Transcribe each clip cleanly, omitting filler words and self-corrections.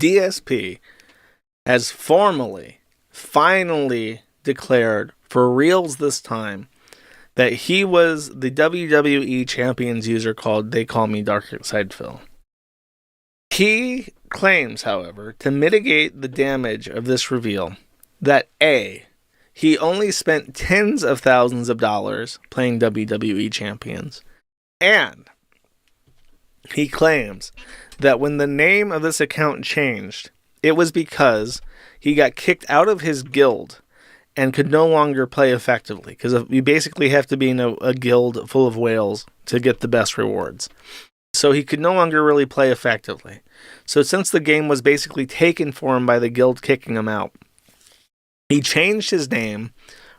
DSP has finally declared, for reals this time, that he was the WWE Champions user called They Call Me Darkside Phil. He claims, however, to mitigate the damage of this reveal, that A, he only spent tens of thousands of dollars playing WWE Champions, and he claims that when the name of this account changed, it was because he got kicked out of his guild and could no longer play effectively, because you basically have to be in a guild full of whales to get the best rewards. So he could no longer really play effectively. So since the game was basically taken for him by the guild kicking him out, he changed his name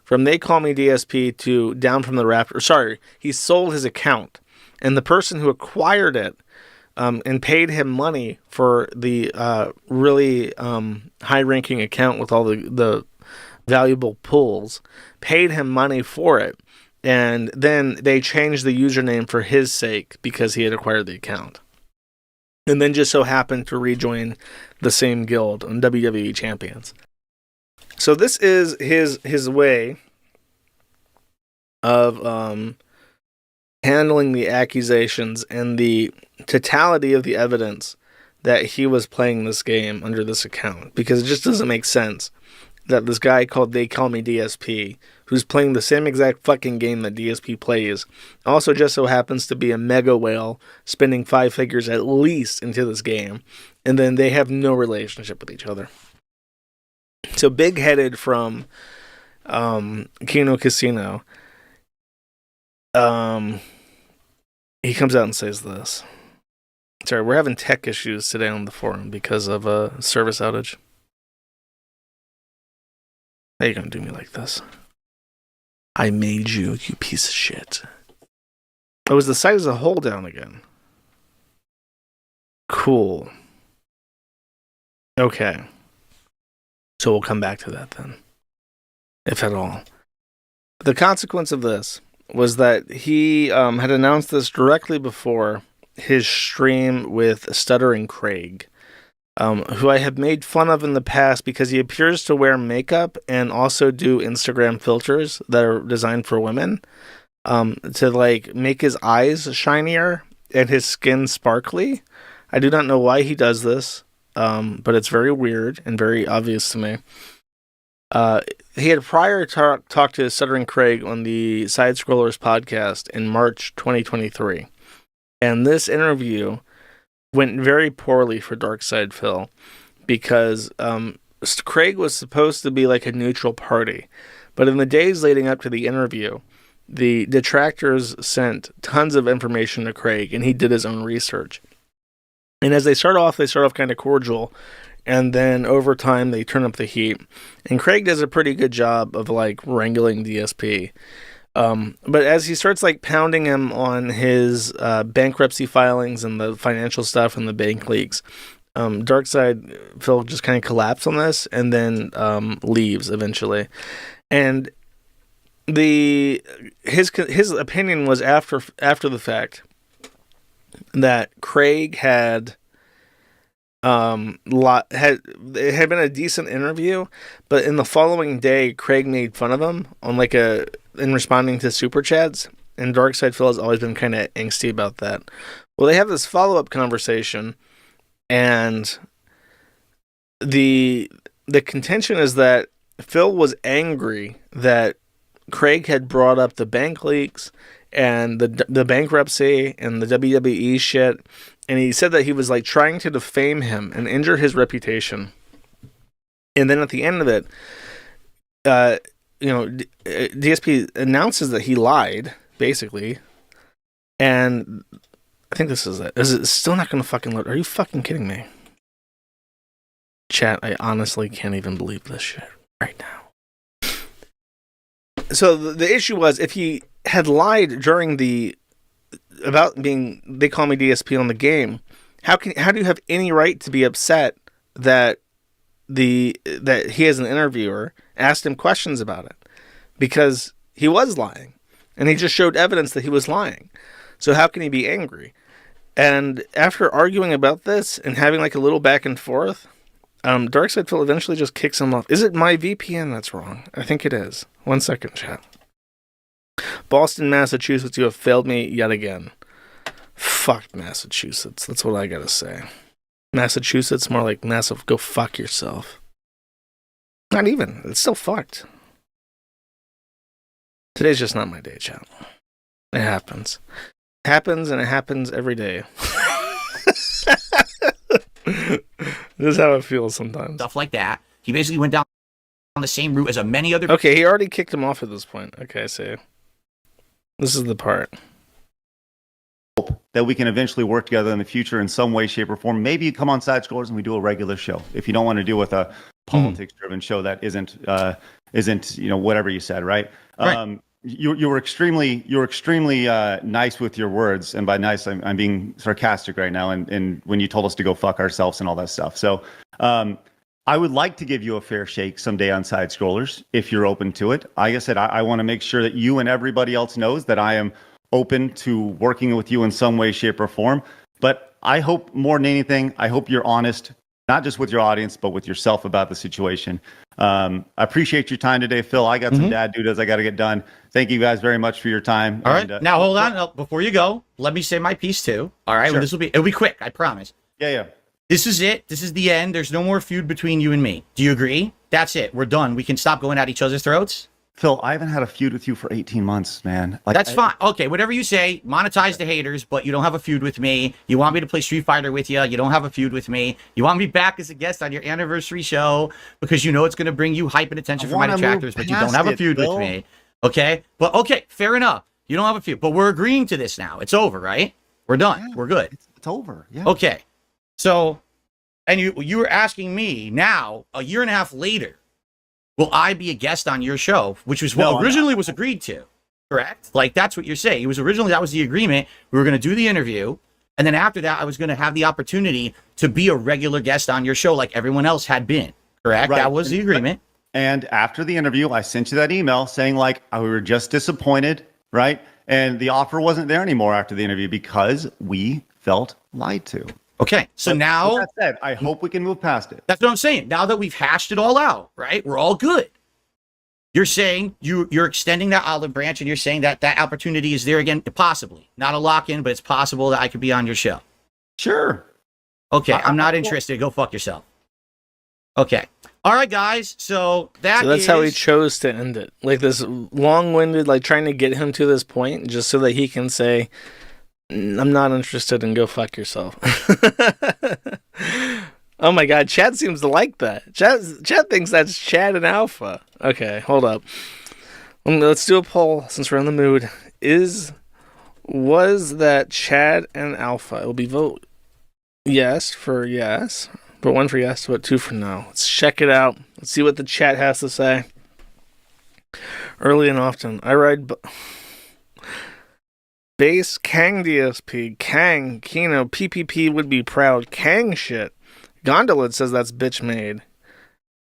from They Call Me DSP to Down from the Raptor. Sorry, he sold his account. And the person who acquired it and paid him money for the really high-ranking account with all the valuable pulls, paid him money for it. And then they changed the username for his sake because he had acquired the account. And then just so happened to rejoin the same guild on WWE Champions. So this is his way of handling the accusations and the totality of the evidence that he was playing this game under this account. Because it just doesn't make sense that this guy called They Call Me DSP, who's playing the same exact fucking game that DSP plays, also just so happens to be a mega whale spending 5 figures at least into this game, and then they have no relationship with each other. So Big-Headed from Kino Casino, he comes out and says this. Sorry, we're having tech issues today on the forum because of a service outage. How you gonna do me like this? I made you, you piece of shit. Oh, was the site as a whole down again? Cool. Okay. So we'll come back to that then. If at all. The consequence of this was that he had announced this directly before his stream with Stuttering Craig, who I have made fun of in the past because he appears to wear makeup and also do Instagram filters that are designed for women to like make his eyes shinier and his skin sparkly. I do not know why he does this, but it's very weird and very obvious to me. He had prior talked to Stuttering Craig on the Side Scrollers podcast in March 2023. And this interview went very poorly for Darkside Phil because Craig was supposed to be like a neutral party. But in the days leading up to the interview, the detractors sent tons of information to Craig, and he did his own research. And as they start off kind of cordial, and then over time they turn up the heat. And Craig does a pretty good job of like wrangling DSP. But as he starts like pounding him on his bankruptcy filings and the financial stuff and the bank leaks, Darkside Phil just kind of collapsed on this and then leaves eventually. And his opinion was after the fact that Craig had it had been a decent interview, but in the following day Craig made fun of him on in responding to super chats, and Darkside Phil has always been kind of angsty about that. Well, they have this follow-up conversation, and the contention is that Phil was angry that Craig had brought up the bank leaks and the bankruptcy and the WWE shit, and he said that he was like trying to defame him and injure his reputation. And then at the end of it, DSP announces that he lied, basically. And I think this is it. Is it still not going to fucking load? Are you fucking kidding me? Chat, I honestly can't even believe this shit right now. So the issue was, if he had lied during about being They Call Me DSP on the game, how do you have any right to be upset that he as an interviewer asked him questions about it? Because he was lying, and he just showed evidence that he was lying. So how can he be angry? And after arguing about this and having like a little back and forth, Darkside Phil eventually just kicks him off. Is it my VPN that's wrong? I think it is. 1 second, chat. Boston, Massachusetts, you have failed me yet again. Fuck Massachusetts. That's what I gotta say. Massachusetts, more like massive. Go fuck yourself. Not even. It's still fucked. Today's just not my day, chat. It happens. Happens, and it happens every day. This is how it feels sometimes. Stuff like that. He basically went down on the same route as a many other... Okay, he already kicked him off at this point. Okay, so this is the part. That we can eventually work together in the future in some way, shape, or form. Maybe you come on Side Scrollers and we do a regular show. If you don't want to deal with a politics-driven show that isn't whatever you said, right? Right. You were extremely nice with your words, and by nice I'm being sarcastic right now. And when you told us to go fuck ourselves and all that stuff, so I would like to give you a fair shake someday on Side Scrollers if you're open to it. Like I said, I want to make sure that you and everybody else knows that I am open to working with you in some way, shape, or form. But I hope more than anything, I hope you're honest, not just with your audience, but with yourself about the situation. I appreciate your time today, Phil. I got some dad duties I got to get done. Thank you guys very much for your time. All right. Now, hold on. Before you go, let me say my piece too. All right. Sure. Well, it'll be quick. I promise. Yeah. This is it. This is the end. There's no more feud between you and me. Do you agree? That's it. We're done. We can stop going at each other's throats. Phil, I haven't had a feud with you for 18 months, man. That's fine. Okay, whatever you say, monetize the haters, but you don't have a feud with me. You want me to play Street Fighter with you. You don't have a feud with me. You want me back as a guest on your anniversary show because you know it's going to bring you hype and attention from my detractors, but you don't have a feud with me. Okay? But okay, fair enough. You don't have a feud. But we're agreeing to this now. It's over, right? We're done. Yeah, we're good. It's over. Yeah. Okay. So, and you were asking me now, a year and a half later, will I be a guest on your show? Which was what originally was agreed to, correct? Like, that's what you're saying. It was originally, that was the agreement. We were going to do the interview. And then after that, I was going to have the opportunity to be a regular guest on your show like everyone else had been, correct? Right. That was the agreement. And after the interview, I sent you that email saying, like, we were just disappointed, right? And the offer wasn't there anymore after the interview because we felt lied to. Okay, so now... With that said, I hope we can move past it. That's what I'm saying. Now that we've hashed it all out, right? We're all good. You're saying you're extending that olive branch, and you're saying that that opportunity is there again, possibly. Not a lock-in, but it's possible that I could be on your show. Sure. Okay, I'm not interested. Go fuck yourself. Okay. All right, guys. So that's how he chose to end it. Like this long-winded, like trying to get him to this point just so that he can say... I'm not interested in go fuck yourself. Oh my god, Chad seems to like that. Chad thinks that's Chad and Alpha. Okay, hold up. Let's do a poll since we're in the mood. Was that Chad and Alpha? It'll be vote yes for yes. But 1 for yes, but 2 for no. Let's check it out. Let's see what the chat has to say. Early and often. I ride... Base, Kang DSP, Kang, Kino, PPP would be proud, Kang shit. Gondolid says that's bitch made.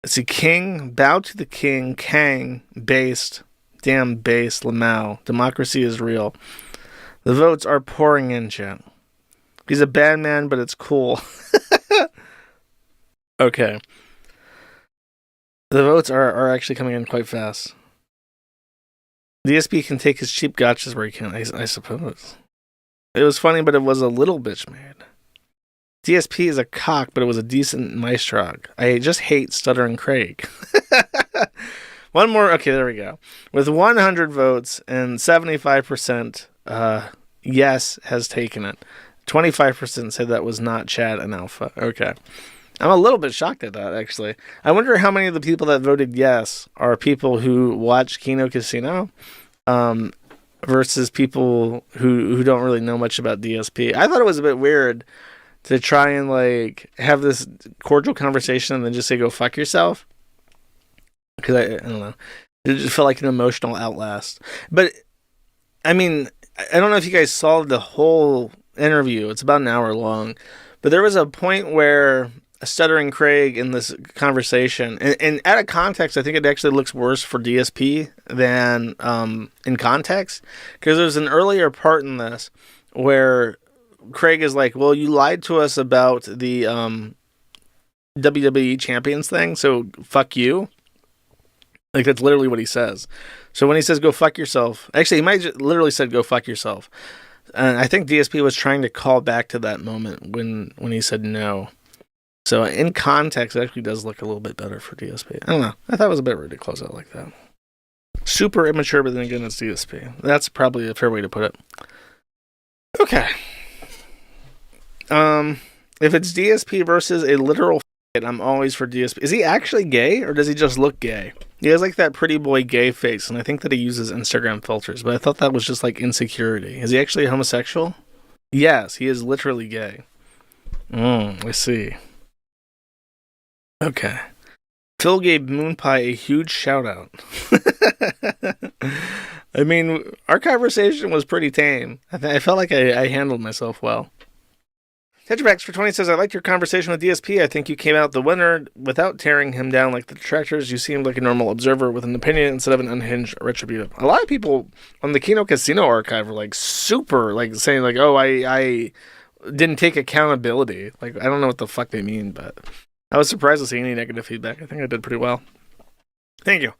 Let's see, King, bow to the king, Kang, based, damn base, Lamau, democracy is real. The votes are pouring in, chat. He's a bad man, but it's cool. Okay. The votes are actually coming in quite fast. DSP can take his cheap gotchas where he can, I suppose. It was funny, but it was a little bitch made. DSP is a cock, but it was a decent Maestrog. I just hate Stuttering Craig. One more. Okay, there we go. With 100 votes and 75% yes has taken it. 25% said that was not Chad and Alpha. Okay. I'm a little bit shocked at that, actually. I wonder how many of the people that voted yes are people who watch Kino Casino versus people who don't really know much about DSP. I thought it was a bit weird to try and like have this cordial conversation and then just say, go fuck yourself. Because I don't know. It just felt like an emotional outlast. But, I mean, I don't know if you guys saw the whole interview. It's about an hour long. But there was a point where... Stuttering Craig in this conversation, and out of context, I think it actually looks worse for DSP than in context, because there's an earlier part in this where Craig is like, well, you lied to us about the WWE Champions thing, so fuck you. Like, that's literally what he says. So when he says go fuck yourself, actually, he might literally said go fuck yourself. And I think DSP was trying to call back to that moment when he said no. So in context, it actually does look a little bit better for DSP. I don't know. I thought it was a bit rude to close out like that. Super immature, but then again, it's DSP. That's probably a fair way to put it. Okay. If it's DSP versus a literal I'm always for DSP. Is he actually gay, or does he just look gay? He has like that pretty boy gay face, and I think that he uses Instagram filters, but I thought that was just like insecurity. Is he actually homosexual? Yes, he is literally gay. I see. Okay. Phil gave Moonpie a huge shout out. I mean, our conversation was pretty tame. I felt like I handled myself well. Tetrabax for 20 says, I liked your conversation with DSP. I think you came out the winner without tearing him down like the detractors. You seemed like a normal observer with an opinion instead of an unhinged retributive. A lot of people on the Kino Casino archive were like super, like saying like, oh, I didn't take accountability. Like, I don't know what the fuck they mean, but I was surprised to see any negative feedback. I think I did pretty well. Thank you.